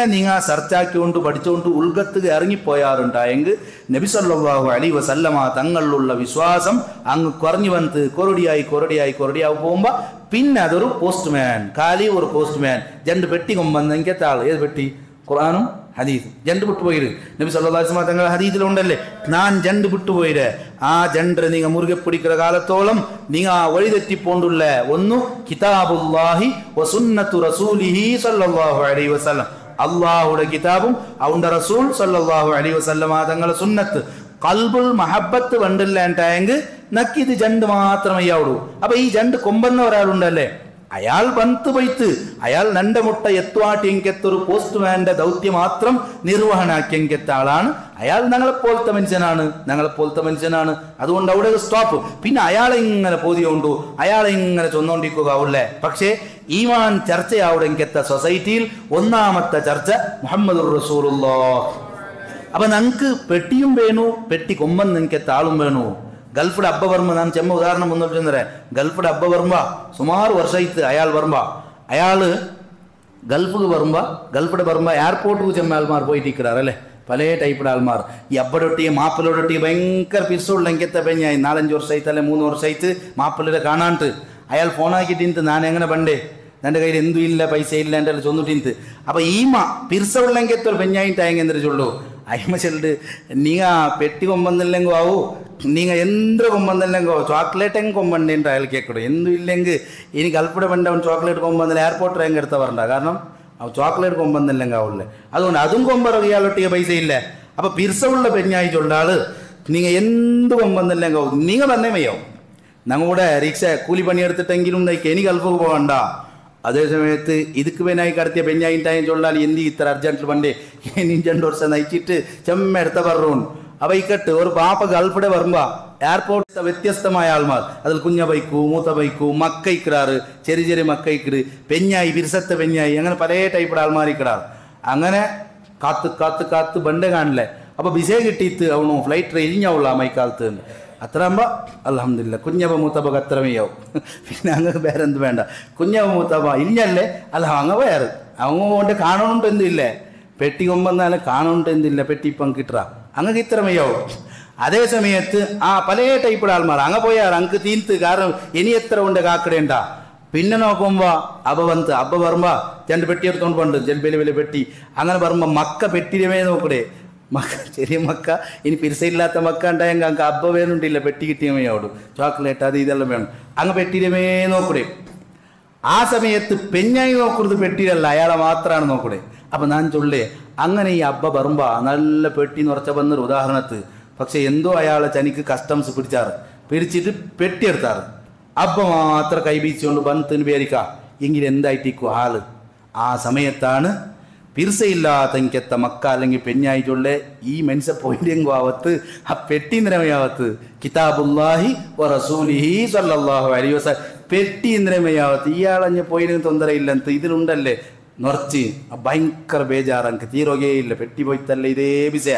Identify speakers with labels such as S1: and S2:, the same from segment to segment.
S1: നിങ്ങൾ സെർച്ചാക്കിക്കൊണ്ട് പഠിച്ചുകൊണ്ട് ഉൾഗത്തുക ഇറങ്ങിപ്പോയാറുണ്ടായെങ്കിൽ നബി സല്ലല്ലാഹു അലൈഹി വസല്ലമ തങ്ങളിലുള്ള വിശ്വാസം അങ്ങ് കുറഞ്ഞു വന്ന് കൊറടിയായി പോകുമ്പോൾ പിന്നെ അതൊരു പോസ്റ്റ്മാൻ കാലി ഒരു പോസ്റ്റ്മാൻ രണ്ട് പെട്ടി കൊമ്പെന്നെങ്കിൽ ആൾ ഏത് പെട്ടി ഖുർആനും ഹദീസും ജണ്ട് വിട്ടുപോയിര് നബി സല്ലല്ലാഹു അലൈഹി വസല്ലം തങ്ങൾ ഹദീസിലുണ്ടല്ലേ ഞാൻ ജണ്ട് വിട്ടുപോയിര് ആ ജണ്ട് നിങ്ങൾ മുറുകെ പിടിക്കുന്ന കാലത്തോളം നിങ്ങൾ വഴിതെറ്റിപ്പോണ്ടുള്ള ഒന്ന് കിതാബുല്ലാഹി വസുന്നത്തു റസൂലിഹി സല്ലല്ലാഹു അലൈഹി വസല്ലം അള്ളാഹുടെ കിതാബും അവന്റെ റസൂൽ സല്ലല്ലാഹു അലൈഹി വസല്ലം തങ്ങളുടെ സുന്നത്ത് കൽബുൽ മഹബത്ത് വണ്ടില്ലാണ്ടായെങ്കിൽ നക്കിത് ജണ്ട് മാത്രമേ ആവുള്ളൂ. അപ്പൊ ഈ ജണ്ട് കൊമ്പെന്ന ഒരാളുണ്ടല്ലേ അയാൾ പന്ത് പോയിത്ത് അയാൾ നന്റെ മുട്ട എത്തുവാട്ടിയെങ്കെത്തൊരു പോസ്റ്റ്മാന്റെ ദൗത്യം മാത്രം നിർവഹണാക്കിയെങ്കെത്ത ആളാണ് അയാൾ ഞങ്ങളെപ്പോലത്തെ മനുഷ്യനാണ്. അതുകൊണ്ട് അവിടെ സ്റ്റോപ്പ്. പിന്നെ അയാളെ ഇങ്ങനെ പോതിയുണ്ടു അയാളെ ഇങ്ങനെ ചൊന്നോണ്ടിരിക്കുക ആവൂല്ലേ. പക്ഷേ ഈമാൻ ചർച്ചയാവുടെങ്കെത്ത സൊസൈറ്റിയിൽ ഒന്നാമത്തെ ചർച്ച മുഹമ്മദുർ റസൂലുള്ളാഹ്. അപ്പൊ ഞങ്ങൾക്ക് പെട്ടിയും വേണു പെട്ടി കൊമ്പൻ നിങ്ങക്കെത്ത ആളും വേണു. ഗൾഫിടെ അബ്ബ വർമ്മ ഞാൻ ചെമ്മ ഉദാഹരണം മുന്നോട്ട് ഗൾഫിടെ അബ്ബ വർമ്മ സുമാർ വർഷമായിട്ട് അയാള് ഗൾഫിക്ക് വരുമ്പോ ഗൾഫിടെ വരുമ്പോ എയർപോർട്ടിൽ ചെമ്മ ആൾമാർ പോയിട്ടിരിക്കാറല്ലേ പല ടൈപ്പിടെ ആൾമാർ ഈ അബ്ബടൊട്ടി മാപ്പിലോടൊട്ടി ഭയങ്കര പിസ്സുള്ള എങ്കത്തെ പെഞ്ഞായി 4-5 വർഷമായിട്ട് അല്ലെ 3 വർഷമായിട്ട് മാപ്പിളരെ കാണാണ്ട് അയാൾ ഫോണാക്കിട്ടിന്ത് ഞാൻ എങ്ങനെ പണ്ടേ എൻ്റെ കയ്യിൽ എന്തും ഇല്ല പൈസ ഇല്ല എൻ്റെ ചൊന്നിട്ടിന്ത് അപ്പൊ ഈമ പിർസുള്ള എങ്കത്തൊരു പെഞ്ഞായിട്ടായെങ്കിൽ എന്തൊരു ചൊല്ലു അയ്മ ചെല്ല് നീങ്ങ പെട്ടി കൊമ്പന്നില്ലെങ്കോ ആവൂ നീങ്ങ എന്ത് കൊമ്പന്നില്ലെങ്കോ ചോക്ലേറ്റ് എങ്ങ് കൊമ്പണ്ടേൻ്റെ അയാൾ കേൾക്കടോ എന്തും ഇല്ലെങ്കിൽ ഇനി കൽപ്പിടെ പണ്ട് അവൻ ചോക്ലേറ്റ് കൊമ്പന്നില്ല എയർപോർട്ടിൽ എങ്ങ് എടുത്ത പറഞ്ഞ കാരണം അവൻ ചോക്ലേറ്റ് കൊമ്പന്നില്ലെങ്കിൽ ആവില്ലേ അതുകൊണ്ട് അതും കൊമ്പറ ഇയാളൊട്ടിയ പൈസ ഇല്ല. അപ്പൊ പിർസുള്ള പെഞ്ഞായി ചൊല്ലാള് നീങ്ങ എന്ത് കൊമ്പന്നില്ലെങ്കോ നീങ്ങ തന്നെ മയ്യോ ഞങ്ങളുടെ റിക്ഷ കൂലി പണിയെടുത്തിട്ടെങ്കിലും എനിക്ക് ഗൾഫിൽ പോകണ്ട. അതേ സമയത്ത് ഇതുക്ക് പേനായി കടത്തിയ പെഞ്ഞായിട്ടായും ചൊല്ലാൽ എന്ത് ഇത്ര അർജന്റിൽ പണ്ടേ ഇനി 2 വർഷം നയിച്ചിട്ട് ചെമ്മ എടുത്ത പറഞ്ഞു. അവ ഇക്കട്ട് ഒരു പാപ്പ ഗൾഫിടെ വരുമ്പോ എയർപോർട്ടിൽ വ്യത്യസ്തമായ ആൾമാർ അതിൽ കുഞ്ഞ ബൈക്കു മൂത്ത ബൈക്കു മക്കൈക്കിടാറ് ചെറിയ മക്കൈക്കിട് പെഞ്ഞായി പിരിസത്തെ പെഞ്ഞായി അങ്ങനെ പല ടൈപ്പിടെ ആൾമാരിക്കിടാറ്. അങ്ങനെ കാത്ത് ബണ്ട് കാണില്ലേ. അപ്പൊ ബിസേ കിട്ടിയിട്ട് അവണു ഫ്ലൈറ്റ് ഇരിഞ്ഞാവുള്ള മൈക്കാലത്ത് അത്രയാകുമ്പോ അൽഹംദുലില്ലാ കുഞ്ഞപ്പ മൂത്തപ്പക്ക് അത്രമേയാവും. പിന്നെ അങ്ങ് വേറെ എന്ത് വേണ്ട കുഞ്ഞപ്പ മൂത്തപ്പ ഇല്ലല്ലേ അല്ല അങ്ങ് വേറെ അങ്ങ് കൊണ്ട് കാണുന്നുണ്ട് എന്തില്ലേ പെട്ടി കൊമ്പെന്നാലും കാണുന്നുണ്ട് എന്തില്ല പെട്ടി ഇപ്പം കിട്ടാ അങ്ങ് ഇത്രമേയാവും. അതേ സമയത്ത് ആ പല ടൈപ്പിടെ ആൾമാർ അങ്ങ് പോയാൽ അങ്ങ് തീന്ത് കാരണം ഇനി എത്ര ഉണ്ട് കാക്കടേണ്ട. പിന്നെ നോക്കുമ്പോ അബ്ബ വരുമ്പോ 2 പെട്ടി എടുത്തോണ്ട് പോണ്ട് വലിയ പെട്ടി അങ്ങനെ വരുമ്പോ മക്ക പെട്ടിരമേ നോക്കടേ മക്ക ചെറിയ മക്ക ഇനി പിരിസയില്ലാത്ത മക്ക ഉണ്ടായെങ്കിൽ അങ്ങ് അബ്ബ വേണുണ്ടില്ല പെട്ടി കിട്ടിയമേയോടും ചോക്ലേറ്റ് അത് ഇതെല്ലാം വേണം അങ്ങ് പെട്ടിരമേ നോക്കൂടെ. ആ സമയത്ത് പെഞ്ഞായി നോക്കുന്നത് പെട്ടിയിലല്ല അയാളെ മാത്രമാണ് നോക്കൂടെ. അപ്പൊ ഞാൻ ചൊല്ലേ അങ്ങനെ ഈ അബ്ബ വരുമ്പോ നല്ല പെട്ടി നിറച്ച വന്നൊരു ഉദാഹരണത്ത് പക്ഷെ എന്തോ അയാളെ തനിക്ക് കസ്റ്റംസ് പിടിച്ചിട്ട് പെട്ടി എടുത്താറ് അബ്ബ മാത്രം കൈബീച്ചുകൊണ്ട് ബന്ധത്തിന് പേരിക്ക എങ്കിൽ എന്തായിട്ടിരിക്കും ആള്. ആ സമയത്താണ് പിർസയില്ലാത്തെങ്കെത്ത മക്ക അല്ലെങ്കിൽ പെഞ്ഞായിച്ചുള്ള ഈ മനുഷ്യ പോയില്ലെങ്കോ ആവത്ത് ആ പെട്ടി നിരമയാവത്ത് കിതാബുല്ലാഹി വ റസൂലിഹി സല്ലല്ലാഹു അലൈഹി വസല്ലം പെട്ടി നിരമയാവത്ത് ഇയാളഞ്ഞ് പോയില്ലെങ്കിൽ തൊന്തരയില്ലെന്ന് ഇതിലുണ്ടല്ലേ നിറച്ച് ഭയങ്കര ബേജാറങ്ക് തീരുകയില്ല പെട്ടി പോയിത്തല്ല ഇതേ വിഷയ.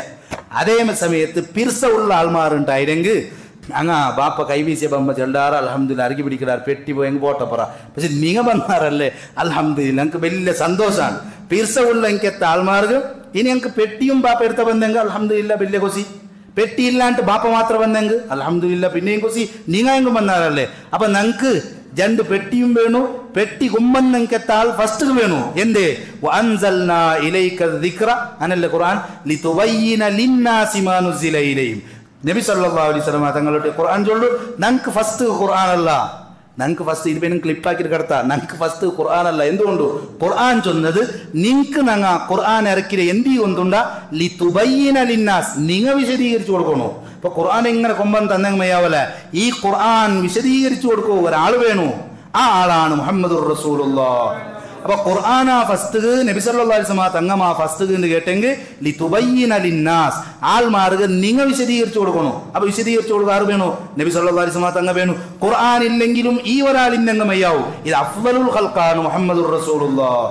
S1: അതേ സമയത്ത് പിർസ ഉള്ള ആൾമാരുണ്ടായിരുന്നെങ്കിൽ അങ്ങ ബാപ്പ കൈവീശിയ ബമ്മ ചെല്ലാറ് അൽഹംദുലില്ലാ അരക്കി പിടിക്കാറ് പെട്ടി പോയി എങ്കിൽ പോട്ടപ്പറ. പക്ഷെ നിങ്ങ വന്നാറല്ലേ അൽഹംദുലില്ലാ എനിക്ക് വലിയ സന്തോഷമാണ്. പിർസ ഉള്ള എനിക്കെത്ത ആൾമാർക്ക് ഇനി ഞങ്ങൾക്ക് പെട്ടിയും ബാപ്പ എടുത്ത വന്നെങ്കിൽ അൽഹംദുലില്ലാ വലിയ കൊസി പെട്ടി ഇല്ലാണ്ട് ബാപ്പ മാത്രം വന്നെങ്കിൽ അൽഹംദുലില്ലാ പിന്നെയും കൊസി നിങ്ങൾ എങ്കും വന്നാറല്ലേ. അപ്പൊ ഞങ്ങൾക്ക് 2 പെട്ടിയും വേണു പെട്ടി കുമ്പന്നെങ്കെത്ത ആൾ ഫസ്റ്റ് വേണു എന്തേ വഅൻസൽനാ ഇലൈക ദിക്റ അനല്ല ഖുർആൻ ലിതുബയ്യിന ലിന്നാസി മാ നുസില ഇലൈഹിം. നബി സല്ലല്ലാഹു അലൈഹി വസല്ലം തങ്ങളുടെ ഖുർആൻ ചൊല്ലു ഞങ്ങൾക്ക് ഫസ്റ്റ് ഖുർആൻ അല്ല ഞങ്ങൾക്ക് ഫസ്റ്റ് ഇത് പേരും ക്ലിപ്പാക്കിട്ട് കിടത്താ ഞങ്ങൾക്ക് ഫസ്റ്റ് ഖുർആൻ അല്ല. എന്തുകൊണ്ടു ഖുർആൻ ചൊന്നത് നിങ്ങക്ക് ഞങ്ങ ഖുർആൻ ഇറക്കിയ എന്ത് കൊണ്ടുണ്ടാ ലിതുബയ്യിന ലിന്നാസ് നിങ്ങൾ വിശദീകരിച്ചു കൊടുക്കണു. ഇപ്പൊ ഖുർആൻ ഇങ്ങനെ കൊമ്പൻ തന്നെയാവല ഈ ഖുർആൻ വിശദീകരിച്ചു കൊടുക്കൂ ഒരാൾ വേണു. ആ ആളാണ് മുഹമ്മദുർ റസൂലുള്ളാഹ്. അപ്പൊ ഖുർആന ഫസ്റ്റ് നബി സല്ലല്ലാഹു അലൈഹി വസല്ലം തങ്ങമാ ഫസ്റ്റ് എന്ന് കേട്ടെങ്കിൽ ലിതുബയ്യിന ലിന്നാസ് ആൾമാർക്ക് നിങ്ങൾ വിശദീകരിച്ചു കൊടുക്കണു. അപ്പൊ വിശദീകരിച്ചു കൊടുക്കുക ആറ് വേണു നബി സല്ലല്ലാഹു അലൈഹി വസല്ലം തങ്ങ വേണു. ഖുർആൻ ഇല്ലെങ്കിലും ഈ ഒരാളിന്നെങ്ങമയ്യാവും. ഇത് അഫ്ദലുൽ ഖൽഖാണ് മുഹമ്മദുർ റസൂലുള്ളാഹ്.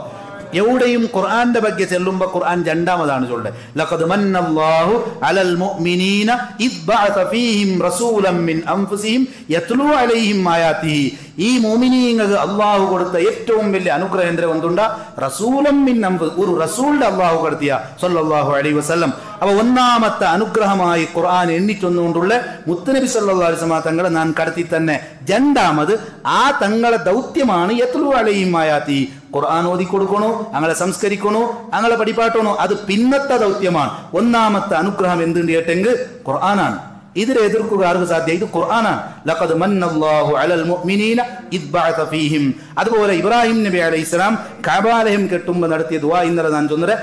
S1: എവിടെയും ഖുർആന്റെ ಬಗ್ಗೆ ചെല്ലുമ്പോൾ ഖുർആൻ രണ്ടാമതാണ് ചൊല്ലുന്നത്. ലഖദ് മന്നല്ലാഹു അലൽ മുഅ്മിനീന ഇദ് ബഅസ ഫീഹിം റസൂലൻ മിൻ അൻഫുസിഹിം യത്ലു അലൈഹിം ആയാതിഹി. ഈ മുഅ്മിനീങ്ങൾക്ക് അല്ലാഹു കൊടുത്ത ഏറ്റവും വലിയ അനുഗ്രഹം എന്തുണ്ടാ? റസൂലൻ മിൻ അൻഫുസ്, ഒരു റസൂലിന്റെ അല്ലാഹു കൊടുത്തിയ സല്ലല്ലാഹു അലൈഹി വസല്ലം. അപ്പോൾ ഒന്നാമത്തെ അനുഗ്രഹമായി ഖുർആൻ എണ്ണിച്ചൊന്നുകൊണ്ടുള്ള മുത്തുനബി സല്ലല്ലാഹു അലൈഹി വസല്ലം തങ്ങളെ ഞാൻ കടത്തി തന്നെ. രണ്ടാമത് ആ തങ്ങളെ ദൗത്യമാണ് യത്ലു അലൈഹിം ആയാതി, ഖുർആൻ ഓതി കൊടുക്കണോ, അങ്ങനെ സംസ്കരിക്കണോ, അങ്ങനെ പഠിപ്പാട്ടണോ, അത് പിന്നത്തെ ദൗത്യമാണ്. ഒന്നാമത്തെ അനുഗ്രഹം എന്തുണ്ട് കേട്ടെങ്കിൽ ഖുർആനാണ്. ഇതിനെ എതിർക്കുക ആർക്ക് സാധ്യ? ഇത് ഖുർആനാണ്. ലഖദ് മന്നല്ലാഹു അലൽ മുഅ്മിനീന ഇദ് ബഅസ ഫീഹിം. അതുപോലെ ഇബ്രാഹിം നബി അലൈഹിസ്സലാം കഅബാലയം കെട്ടുമ്പോൾ നടത്തിയ ദുആ ഇന്നലെ ഞാൻ ചൊന്നരെ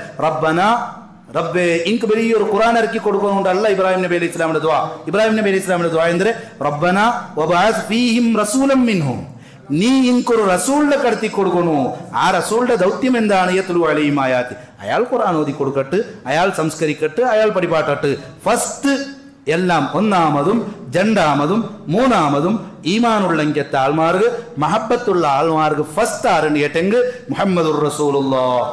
S1: റബ്ബേ എനിക്ക് വലിയൊരു ഖുർആൻ ഇറക്കി കൊടുക്കുന്നുണ്ടല്ല ഇബ്രാഹിം നബി അലൈഹി ഇസ്ലാമിന്റെ ദുആ. ഇബ്രാഹിം നബി അലൈഹി ഇസ്ലാമിന്റെ ദുആ എന്തരെ? റബ്ബന വബഅസ് ഫീഹിം റസൂലൻ മിൻഹും, നീ എനിക്കൊരു റസൂലിനെ കടത്തി കൊടുക്കണു. ആ റസൂലിന്റെ ദൗത്യം എന്താണ്? യത്ലു അലൈഹിം ആയാതി, അയാൾ ഖുർആൻ ഓതി കൊടുക്കട്ട്, അയാൾ സംസ്കരിക്കട്ട്, അയാൾ പഠിപ്പാട്ടട്ട്. ഫസ്റ്റ് എല്ലാം ഒന്നാമതും രണ്ടാമതും മൂന്നാമതും ഈമാനുള്ളെങ്കത്തെ ആൾമാർക്ക്, മഹബത്തുള്ള ആൾമാർക്ക് ഫസ്റ്റ് ആരുണ്ട് കേട്ടെങ്കിൽ മുഹമ്മദുർ റസൂലുള്ളാഹ്.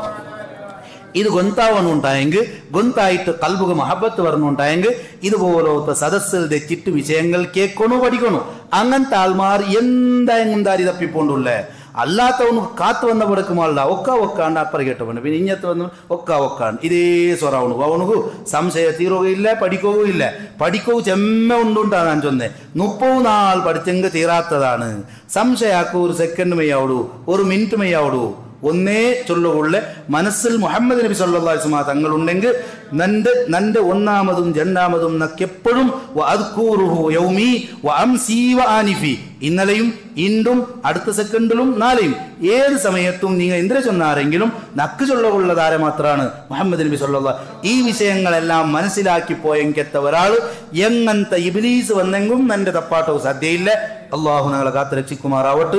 S1: ഇത് ഗൊന്താവണുണ്ടായെങ്കിൽ, ഗൊന്തായിട്ട് കൽബുക മഹബത്ത് വരണുണ്ടായെങ്കിൽ ഇതുപോലത്തെ സദസ്സിൽ തെച്ചിട്ട് വിഷയങ്ങൾ കേൾക്കണു, പഠിക്കണു. അങ്ങനത്തെ ആൾമാർ എന്തായാലും ദാരി തപ്പിപ്പോണ്ടുള്ളേ. അല്ലാത്തവന് കാത്തു വന്ന പടക്കുമാള ഒക്കാണ്ട് അപ്പുറം കേട്ടവണ്, പിന്നെ ഇഞ്ഞത്ത് വന്ന് ഒക്കാണ് ഇതേ സ്വറാവണു അവണുകു സംശയ തീരുകയില്ല, പഠിക്കുകയില്ല. പഠിക്കവും ചെമ്മ ഉണ്ടുണ്ടാണ് ഞാൻ ചൊന്നേ. 30 നാൾ പഠിച്ചെങ്കിൽ തീരാത്തതാണ്. സംശയാക്കൂ, ഒരു സെക്കൻഡ് മെയ്യാവടൂ, ഒരു മിനിറ്റ് മെയ്യാവടൂ. ഒന്നേ ചൊല്ലുകൊള്ളെ മനസ്സിൽ മുഹമ്മദ് നബി സല്ലല്ലാഹു അലൈഹി വസല്ലം തങ്ങളുണ്ടെങ്കിൽ നന്റെ ഒന്നാമതും രണ്ടാമതും നക്കെപ്പോഴും ഇന്നലെയും ഇന്നും അടുത്ത സെക്കൻഡിലും നാളെയും ഏത് സമയത്തും നിങ്ങൾ എന്തിനെ ചൊന്നാരെങ്കിലും നക്ക് ചൊല്ലുകൊള്ള താര മാത്രമാണ് മുഹമ്മദ് നബി സല്ലല്ലാഹു. ഈ വിഷയങ്ങളെല്ലാം മനസ്സിലാക്കി പോയെങ്കത്തെ ഒരാൾ എങ്ങനത്തെ ഇബ്ലീസ് വന്നെങ്കിലും നന്റെ തപ്പാട്ടവും സാധ്യയില്ല. അള്ളാഹു ഞങ്ങളെ കാത്ത് രക്ഷിക്കുമാറാവട്ടെ.